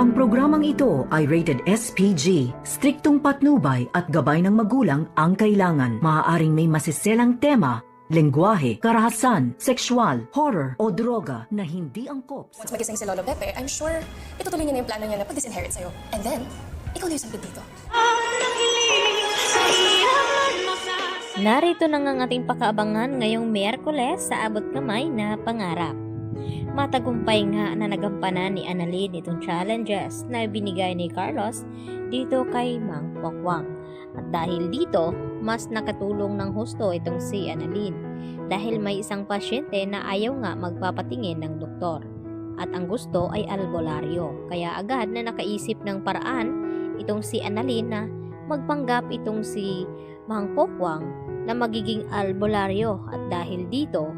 Ang programang ito ay rated SPG. Striktong patnubay at gabay ng magulang ang kailangan. Maaaring may masiselang tema, lengguwahe, karahasan, sexual, horror o droga na hindi angkop. Once magising si Lolo Pepe, I'm sure itutuloy niya na yung plano niya na pag-disinherit sa'yo. And then, ikaw na yung sampid dito. Narito na nga ang ating pakaabangan ngayong Miyerkules sa Abot Kamay na Pangarap. Matagumpay nga na nagampanan ni Annalyn itong challenges na binigay ni Carlos dito kay Mang Pokwang. At dahil dito, mas nakatulong ng husto itong si Annalyn dahil may isang pasyente na ayaw nga magpapatingin ng doktor. At ang gusto ay albularyo. Kaya agad na nakaisip ng paraan itong si Annalyn na magpanggap itong si Mang Pokwang na magiging albularyo. At dahil dito,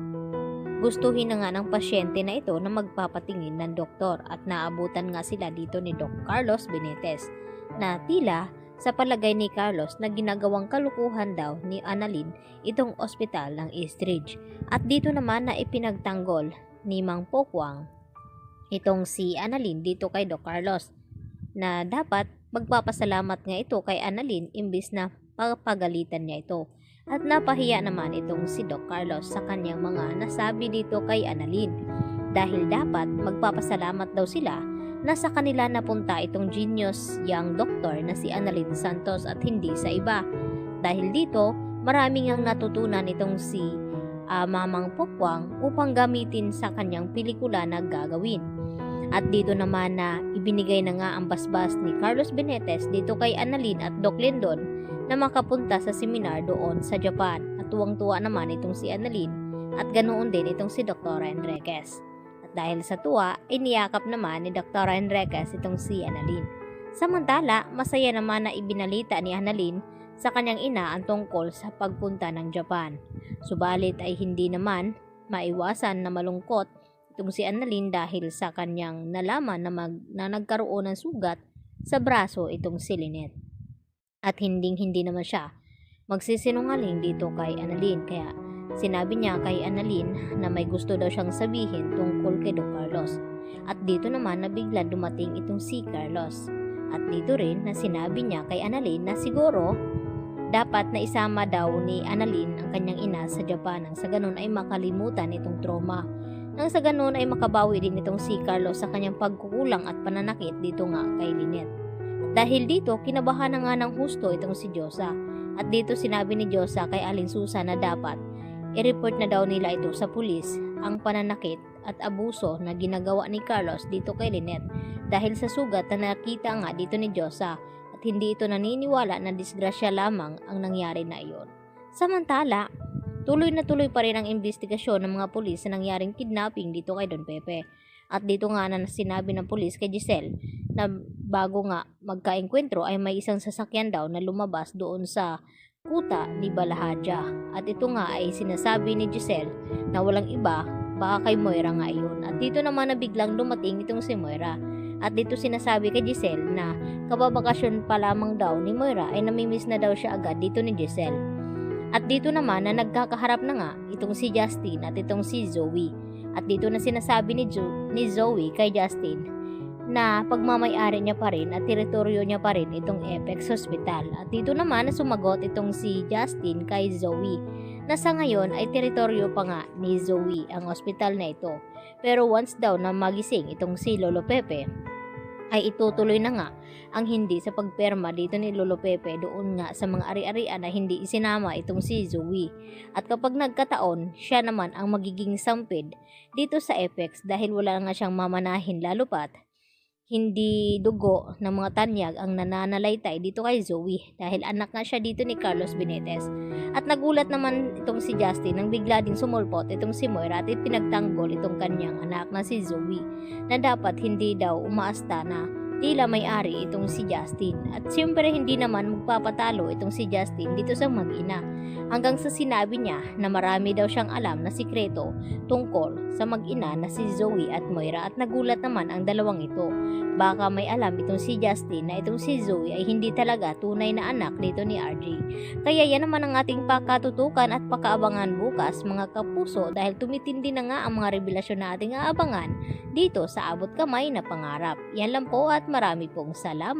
gustuhin na nga ng pasyente na ito na magpapatingin ng doktor at naabutan nga sila dito ni Doc Carlos Benitez na tila sa palagay ni Carlos na ginagawang kalukuhan daw ni Annalyn itong ospital ng Eastridge. At dito naman na ipinagtanggol ni Mang Pokwang itong si Annalyn dito kay Doc Carlos na dapat magpapasalamat nga ito kay Annalyn imbis na pagpagalitan niya ito. At napahiya naman itong si Doc Carlos sa kanyang mga nasabi dito kay Annalyn dahil dapat magpapasalamat daw sila na sa kanila napunta itong genius young doctor na si Annalyn Santos at hindi sa iba. Dahil dito, maraming ang natutunan itong si Mamang Pokwang upang gamitin sa kanyang pelikula na gagawin. At dito naman na ibinigay na nga ang basbas ni Carlos Benitez dito kay Annalyn at Doc Lindon na makapunta sa seminar doon sa Japan. At tuwang-tuwa naman itong si Annalyn at ganoon din itong si Dr. Enriquez. At dahil sa tuwa, iniyakap naman ni Dr. Enriquez itong si Annalyn. Samantala, masaya naman na ibinalita ni Annalyn sa kanyang ina ang tungkol sa pagpunta ng Japan. Subalit ay hindi naman maiwasan na malungkot itong si Annalyn dahil sa kanyang nalaman na nagkaroon ng sugat sa braso itong si Lynette. At hindi naman siya magsisinungaling dito kay Annalyn. Kaya sinabi niya kay Annalyn na may gusto daw siyang sabihin tungkol kay Doc Carlos. At dito naman na bigla dumating itong si Carlos. At dito rin na sinabi niya kay Annalyn na siguro dapat na isama daw ni Annalyn ang kanyang ina sa Japan nang sa ganun ay makalimutan itong trauma. Nang sa ganun ay makabawi din itong si Carlos sa kanyang pagkukulang at pananakit dito nga kay Lynette. Dahil dito, kinabahan na nga ng husto itong si Diyosa. At dito sinabi ni Diyosa kay Aling Susan na dapat i-report na daw nila ito sa pulis ang pananakit at abuso na ginagawa ni Carlos dito kay Lynette dahil sa sugat na nakita nga dito ni Diyosa at hindi ito naniniwala na disgrasya lamang ang nangyari na iyon. Samantala, tuloy na tuloy pa rin ang investigasyon ng mga pulis sa nangyaring kidnapping dito kay Don Pepe. At dito nga na sinabi ng pulis kay Giselle na bago nga magkaengkwentro ay may isang sasakyan daw na lumabas doon sa kuta ni Balahadja. At ito nga ay sinasabi ni Giselle na walang iba, baka kay Moira nga iyon. At dito naman na biglang dumating itong si Moira. At dito sinasabi kay Giselle na kababakasyon pa lamang daw ni Moira ay namimiss na daw siya agad dito ni Giselle. At dito naman na nagkakaharap na nga itong si Justin at itong si Zoe. At dito na sinasabi ni Zoe kay Justin na pagmamay-ari niya pa rin at teritoryo niya pa rin itong Apex Hospital. At dito naman na sumagot itong si Justin kay Zoe na sa ngayon ay teritoryo pa nga ni Zoe ang hospital na ito. Pero once daw na magising itong si Lolo Pepe ay itutuloy na nga ang hindi sa pagperma dito ni Lolo Pepe doon nga sa mga ari-arian na hindi isinama itong si Zoe. At kapag nagkataon, siya naman ang magiging sampid dito sa Apex dahil wala nga siyang mamanahin lalo pat hindi dugo ng mga tanyag ang nananalaytay dito kay Zoe dahil anak nga siya dito ni Carlos Benitez. At nagulat naman itong si Justin nang bigla din sumulpot itong si Moira at pinagtanggol itong kanyang anak na si Zoe na dapat hindi daw umaasta na tila may-ari itong si Justin. At siyempre hindi naman magpapatalo itong si Justin dito sa mag-ina hanggang sa sinabi niya na marami daw siyang alam na sikreto tungkol sa mag-ina na si Zoe at Moira. At nagulat naman ang dalawang ito. Baka may alam itong si Justin na itong si Zoe ay hindi talaga tunay na anak dito ni RJ. Kaya yan naman ang ating pakatutukan at pakaabangan bukas mga kapuso dahil tumitindi na nga ang mga revelasyon na ating aabangan dito sa Abot Kamay na Pangarap. Yan lang po at marami pong salamat.